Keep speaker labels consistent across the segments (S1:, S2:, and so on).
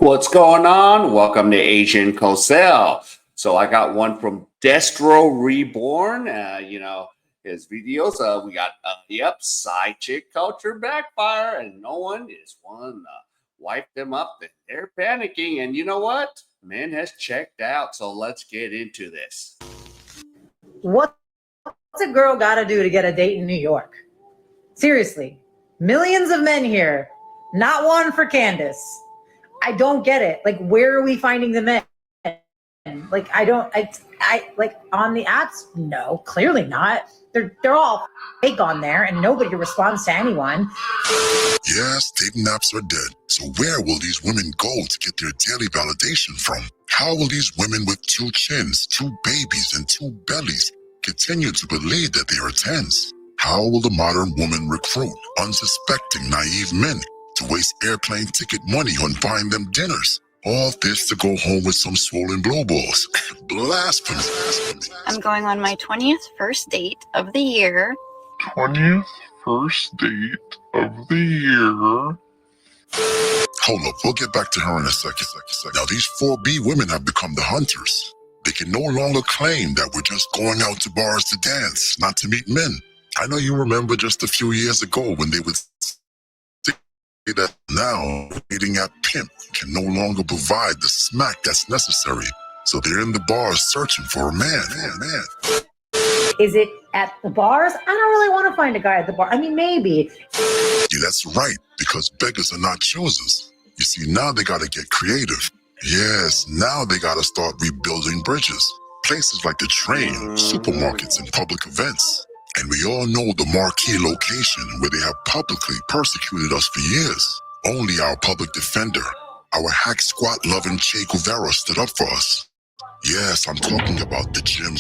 S1: What's going on? Welcome to Asian Cosell. So I got one from Destro Reborn. His videos. We got side chick culture backfire, and no one is one wipe them up. And they're panicking, and you know what? Men has checked out. So let's get into this.
S2: What's a girl got to do to get a date in New York? Seriously, millions of men here, not one for Candace. I don't get it. Like, where are we finding the men? Like, I like on the apps. No, clearly not. They're all fake on there, and nobody responds to anyone.
S3: Yes, dating apps are dead. So where will these women go to get their daily validation from? How will these women with two chins, two babies, and two bellies continue to believe that they are tens? How will the modern woman recruit unsuspecting, naive men to waste airplane ticket money on buying them dinners? All this to go home with some swollen blue balls. Blasphemy.
S4: I'm going on my 20th first date of the year.
S5: 20th first date of the year.
S3: Hold up, we'll get back to her in a second. Now these 4B women have become the hunters. They can no longer claim that we're just going out to bars to dance, not to meet men. I know you remember just a few years ago when they would say that now dating app pimp can no longer provide the smack that's necessary. So they're in the bars searching for a man.
S2: Is it at the bars? I don't really want to find a guy at the bar. I mean, maybe.
S3: Yeah, that's right, because beggars are not choosers. You see, now they gotta get creative. Yes, now they gotta start rebuilding bridges. Places like the train, supermarkets, and public events. And we all know the marquee location where they have publicly persecuted us for years. Only our public defender, our hack squat loving Che Guevara, stood up for us. Yes, I'm talking about the gym.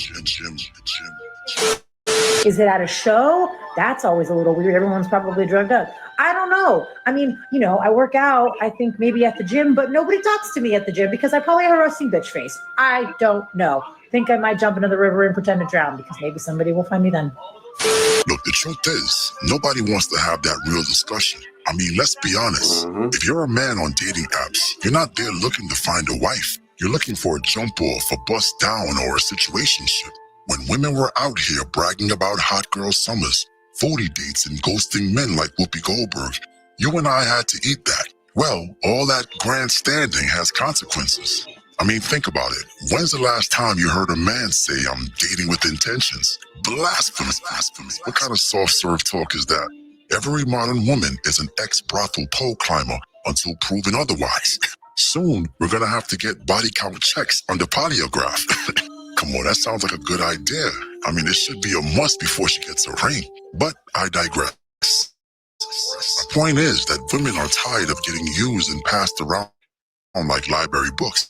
S2: Is it at a show? That's always a little weird. Everyone's probably drugged up. I don't know. I mean, I work out, I think maybe at the gym, but nobody talks to me at the gym because I probably have a resting bitch face. I don't know. Think I might jump into the river and pretend to drown because maybe somebody will find me then.
S3: Look, the truth is, nobody wants to have that real discussion. I mean, let's be honest. If you're a man on dating apps, you're not there looking to find a wife. You're looking for a jump off, a bust down, or a situationship. When women were out here bragging about hot girl summers, 40 dates, and ghosting men like Whoopi Goldberg, you and I had to eat that. Well, all that grandstanding has consequences. I mean, think about it. When's the last time you heard a man say, "I'm dating with intentions"? Blasphemy. What kind of soft serve talk is that? Every modern woman is an ex-brothel pole climber until proven otherwise. Soon, we're gonna have to get body count checks under polygraph. Come on, that sounds like a good idea. I mean, it should be a must before she gets a ring. But I digress. My point is that women are tired of getting used and passed around like library books.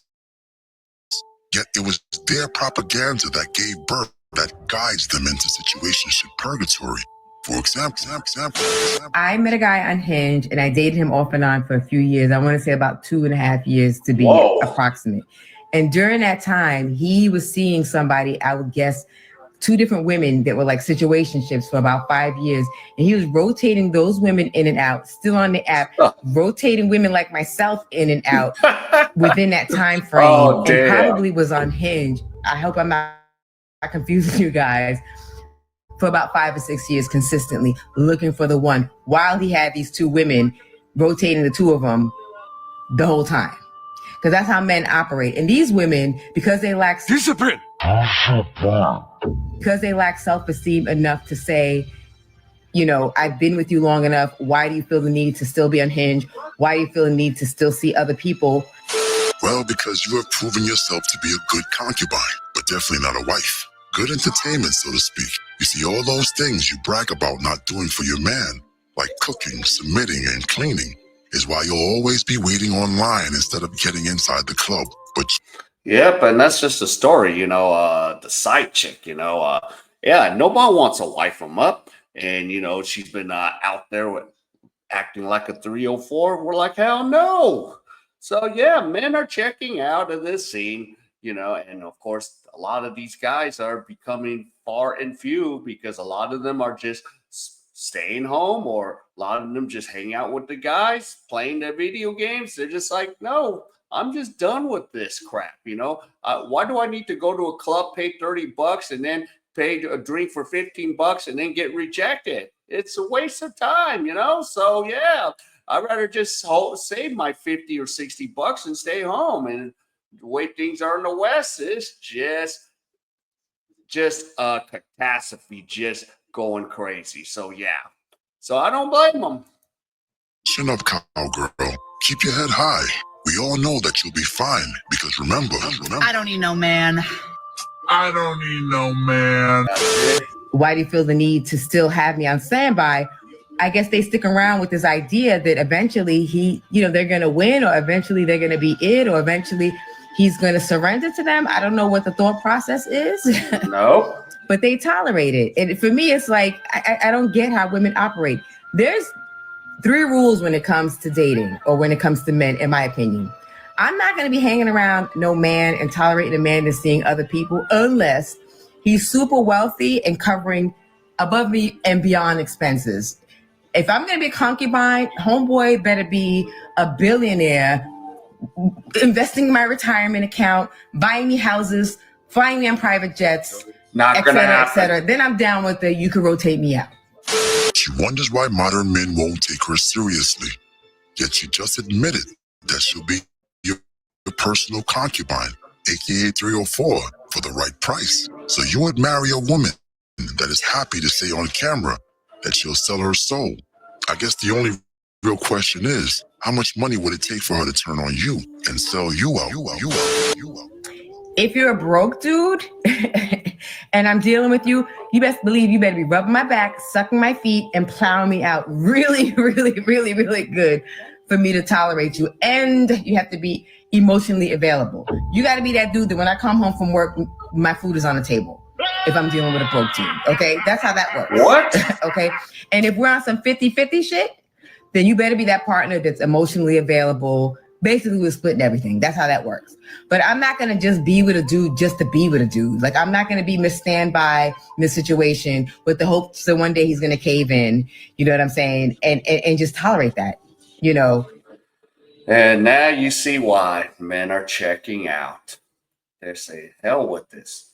S3: Yet it was their propaganda that gave birth, that guides them into situationship purgatory. For example,
S6: I met a guy on Hinge and I dated him off and on for a few years. I want to say about 2.5 years to be approximate. And during that time, he was seeing somebody, I would guess, 2 different women that were like situationships for about 5 years. And he was rotating those women in and out, still on the app, rotating women like myself in and out within that time frame. And probably was on Hinge. I hope I'm not confusing you guys. For about 5 or 6 years consistently looking for the one while he had these 2 women rotating the 2 of them the whole time. Because that's how men operate. And these women, because they lack discipline, because they lack self-esteem enough to say, I've been with you long enough. Why do you feel the need to still be on Hinge? Why do you feel the need to still see other people?
S3: Well, because you have proven yourself to be a good concubine, but definitely not a wife. Good entertainment, so to speak. You see, all those things you brag about not doing for your man, like cooking, submitting, and cleaning, is why you'll always be waiting online instead of getting inside the club. But
S1: Yep, and that's just a story, the side chick, nobody wants to wife them up. And, she's been out there acting like a 304. We're like, hell no. So, yeah, men are checking out of this scene, and of course, a lot of these guys are becoming far and few because a lot of them are just staying home, or a lot of them just hang out with the guys playing their video games. They're just like, no, I'm just done with this crap. Why do I need to go to a club, pay $30, and then pay a drink for $15 and then get rejected? It's a waste of time. So yeah, I'd rather just save my 50 or $60 and stay home. And the way things are in the West is just a catastrophe, just going crazy. So yeah, so I don't blame them.
S3: Chin up, cowgirl. Keep your head high. We all know that you'll be fine, because remember.
S7: I don't need no man.
S5: I don't need no man.
S6: Why do you feel the need to still have me on standby? I guess they stick around with this idea that eventually they're going to win, or eventually they're going to be it, or eventually he's going to surrender to them. I don't know what the thought process is.
S1: No.
S6: But they tolerate it. And for me, it's like, I don't get how women operate. There's 3 rules when it comes to dating, or when it comes to men, in my opinion. I'm not going to be hanging around no man and tolerating a man that's seeing other people unless he's super wealthy and covering above me and beyond expenses. If I'm going to be a concubine, homeboy better be a billionaire, investing in my retirement account, buying me houses, flying me on private jets,
S1: Not going to happen.
S6: et cetera. Then I'm down with you can rotate me out.
S3: She wonders why modern men won't take her seriously. Yet she just admitted that she'll be your personal concubine, aka 304, for the right price. So you would marry a woman that is happy to say on camera that she'll sell her soul. I guess the only real question is, how much money would it take for her to turn on you and sell you out?
S6: If you're a broke dude and I'm dealing with you, you best believe you better be rubbing my back, sucking my feet, and plowing me out really, really, really, really good for me to tolerate you. And you have to be emotionally available. You got to be that dude that when I come home from work, my food is on the table. If I'm dealing with a broke dude, okay? That's how that works.
S1: What?
S6: Okay? And if we're on some 50-50 shit, then you better be that partner that's emotionally available. Basically, we're splitting everything. That's how that works. But I'm not going to just be with a dude just to be with a dude. Like, I'm not going to be Miss Standby, Miss Situation, with the hopes that one day he's going to cave in. You know what I'm saying? And just tolerate that,
S1: And now you see why men are checking out. They're saying, hell with this.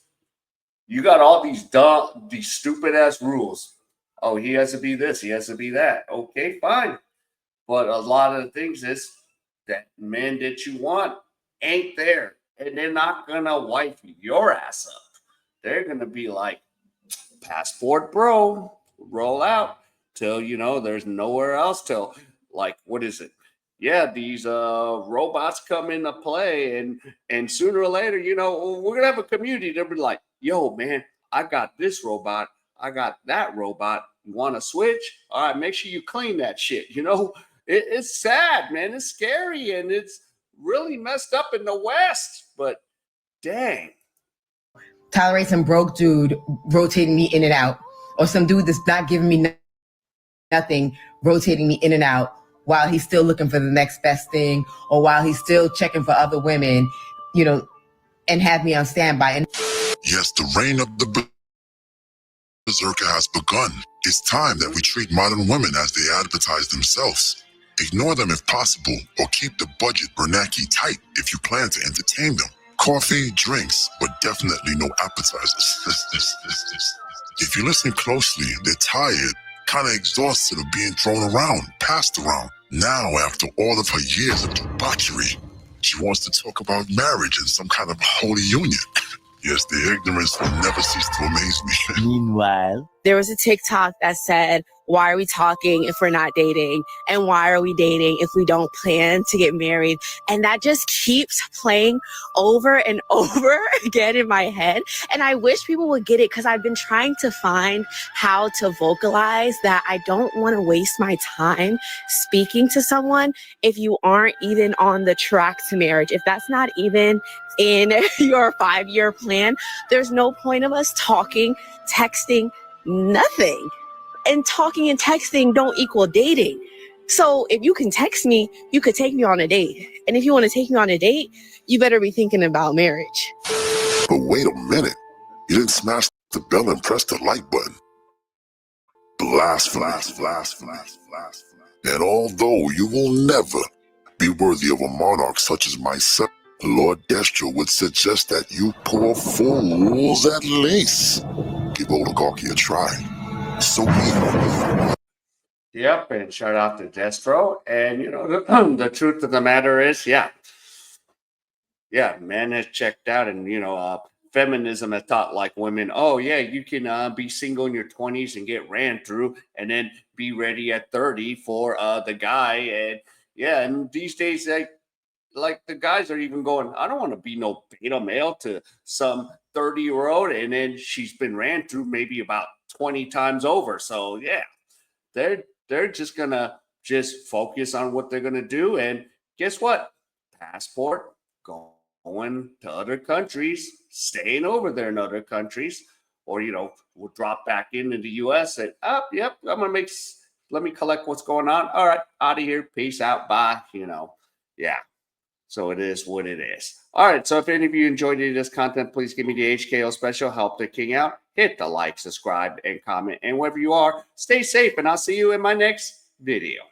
S1: You got all these stupid ass rules. Oh, he has to be this, he has to be that. Okay, fine. But a lot of the things is that men that you want ain't there. And they're not gonna wipe your ass up. They're gonna be like, passport bro, roll out till there's nowhere else till, like, what is it? Yeah, these robots come into play, and sooner or later, we're gonna have a community. They'll be like, yo, man, I got this robot, I got that robot. You want to switch? All right, make sure you clean that shit. It's sad, man. It's scary, and it's really messed up in the West. But dang.
S6: Tolerate some broke dude rotating me in and out, or some dude that's not giving me nothing, rotating me in and out while he's still looking for the next best thing, or while he's still checking for other women, and have me on standby. And
S3: yes, the reign of the berserker has begun. It's time that we treat modern women as they advertise themselves. Ignore them if possible, or keep the budget Bernanke tight if you plan to entertain them. Coffee, drinks, but definitely no appetizers. If you listen closely, they're tired, kind of exhausted of being thrown around, passed around. Now, after all of her years of debauchery, she wants to talk about marriage and some kind of holy union. Yes, the ignorance will never cease to amaze me.
S8: Meanwhile, there was a TikTok that said, why are we talking if we're not dating? And why are we dating if we don't plan to get married? And that just keeps playing over and over again in my head. And I wish people would get it, because I've been trying to find how to vocalize that I don't want to waste my time speaking to someone if you aren't even on the track to marriage. If that's not even in your 5-year plan, there's no point of us talking, texting, nothing. And talking and texting don't equal dating. So if you can text me, you could take me on a date. And if you want to take me on a date, you better be thinking about marriage.
S3: But wait a minute. You didn't smash the bell and press the like button. Blasphemy. And although you will never, be worthy of a monarch such as myself, Lord Destro would suggest that you poor fools at least give oligarchy a try. So
S1: Yep, and shout out to Destro. And the truth of the matter is, yeah, men has checked out, and feminism has taught like women, oh yeah, you can be single in your 20s and get ran through, and then be ready at 30 for the guy. And yeah, and these days, like the guys are even going, I don't want to be no beta male to some 30-year-old, and then she's been ran through maybe about 20 times over. So yeah, they're just gonna just focus on what they're gonna do. And guess what? Passport, going to other countries, staying over there in other countries, or we'll drop back into the US and yep, let me collect what's going on. All right, out of here. Peace out. Bye. Yeah. So it is what it is. All right. So if any of you enjoyed any of this content, please give me the HKO special. Help the king out. Hit the like, subscribe, and comment. And wherever you are, stay safe. And I'll see you in my next video.